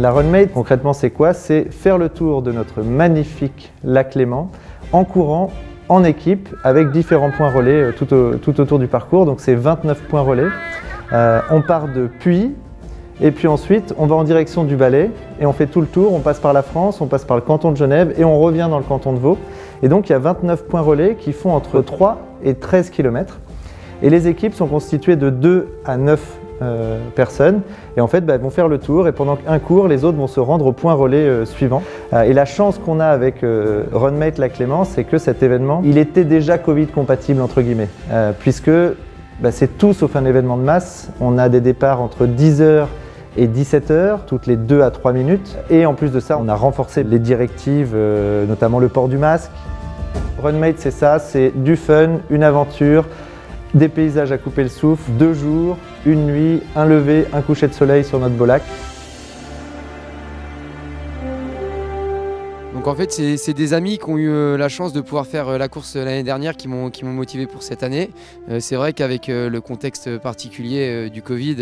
La Runmate, concrètement, c'est quoi? C'est faire le tour de notre magnifique lac Léman en courant en équipe avec différents points relais tout autour du parcours. Donc c'est 29 points relais. On part de Puy et puis ensuite on va en direction du Valais et on fait tout le tour. On passe par la France, on passe par le canton de Genève et on revient dans le canton de Vaud. Et donc il y a 29 points relais qui font entre 3 et 13 km. Et les équipes sont constituées de 2 à 9 personnes et en fait elles vont faire le tour et pendant un cours les autres vont se rendre au point relais suivant. Et la chance qu'on a avec Runmate Lac Léman, c'est que cet événement il était déjà Covid compatible entre guillemets puisque c'est tout sauf un événement de masse. On a des départs entre 10h et 17h, toutes les 2 à 3 minutes. Et en plus de ça, on a renforcé les directives, notamment le port du masque. Runmate, c'est ça, c'est du fun, une aventure, des paysages à couper le souffle, 2 jours, une nuit, un lever, un coucher de soleil sur notre beau lac. Donc en fait, c'est des amis qui ont eu la chance de pouvoir faire la course l'année dernière qui m'ont motivé pour cette année. C'est vrai qu'avec le contexte particulier du Covid,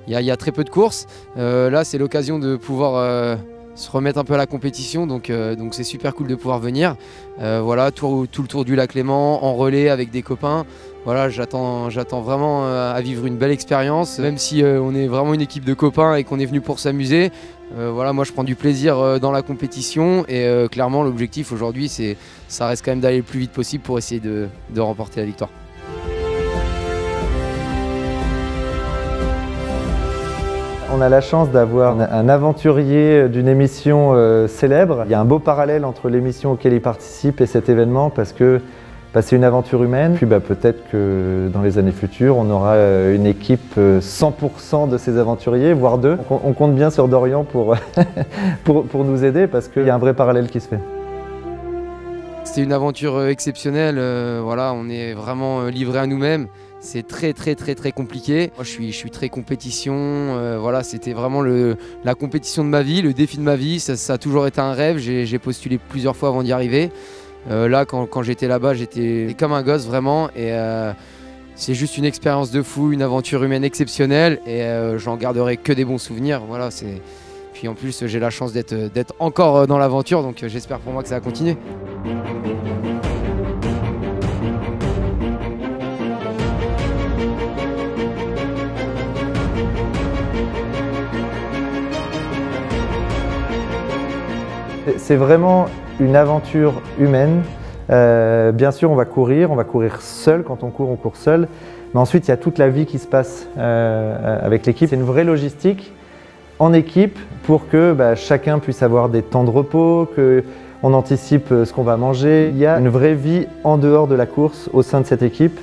il y a très peu de courses. Là, c'est l'occasion de pouvoir se remettre un peu à la compétition, donc c'est super cool de pouvoir venir. Voilà, tout le tour du lac Léman, en relais avec des copains. Voilà, j'attends vraiment à vivre une belle expérience, même si on est vraiment une équipe de copains et qu'on est venu pour s'amuser. Voilà, moi je prends du plaisir dans la compétition et clairement l'objectif aujourd'hui ça reste quand même d'aller le plus vite possible pour essayer de remporter la victoire. On a la chance d'avoir un aventurier d'une émission célèbre. Il y a un beau parallèle entre l'émission auquel il participe et cet événement parce que c'est une aventure humaine. Puis peut-être que dans les années futures, on aura une équipe 100% de ces aventuriers, voire 2. On compte bien sur Dorian pour nous aider parce qu'il y a un vrai parallèle qui se fait. C'était une aventure exceptionnelle. Voilà, on est vraiment livré à nous-mêmes. C'est très compliqué. Moi, je suis très compétition. Voilà, c'était vraiment la compétition de ma vie, le défi de ma vie. Ça a toujours été un rêve. J'ai postulé plusieurs fois avant d'y arriver. Là, quand j'étais là-bas, j'étais comme un gosse vraiment. Et c'est juste une expérience de fou, une aventure humaine exceptionnelle. Et j'en garderai que des bons souvenirs. Voilà, puis en plus, j'ai la chance d'être encore dans l'aventure. Donc j'espère pour moi que ça va continuer. C'est vraiment une aventure humaine. Bien sûr, on va courir seul. Quand on court seul. Mais ensuite, il y a toute la vie qui se passe avec l'équipe. C'est une vraie logistique en équipe pour que chacun puisse avoir des temps de repos, qu'on anticipe ce qu'on va manger. Il y a une vraie vie en dehors de la course au sein de cette équipe.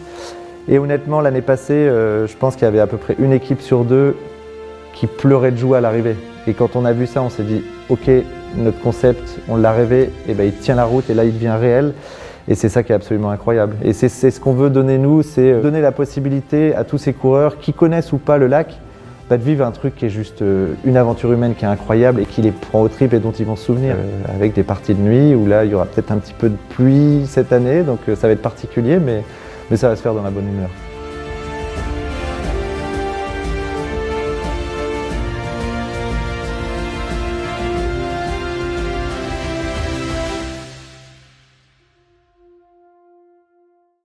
Et honnêtement, l'année passée, je pense qu'il y avait à peu près une équipe sur 2 qui pleurait de joie à l'arrivée. Et quand on a vu ça, on s'est dit « Ok, notre concept, on l'a rêvé, et il tient la route et là il devient réel ». Et c'est ça qui est absolument incroyable. Et c'est ce qu'on veut donner nous, c'est donner la possibilité à tous ces coureurs qui connaissent ou pas le lac, de vivre un truc qui est juste une aventure humaine qui est incroyable et qui les prend aux tripes et dont ils vont se souvenir. Avec des parties de nuit où là il y aura peut-être un petit peu de pluie cette année, donc ça va être particulier, mais ça va se faire dans la bonne humeur.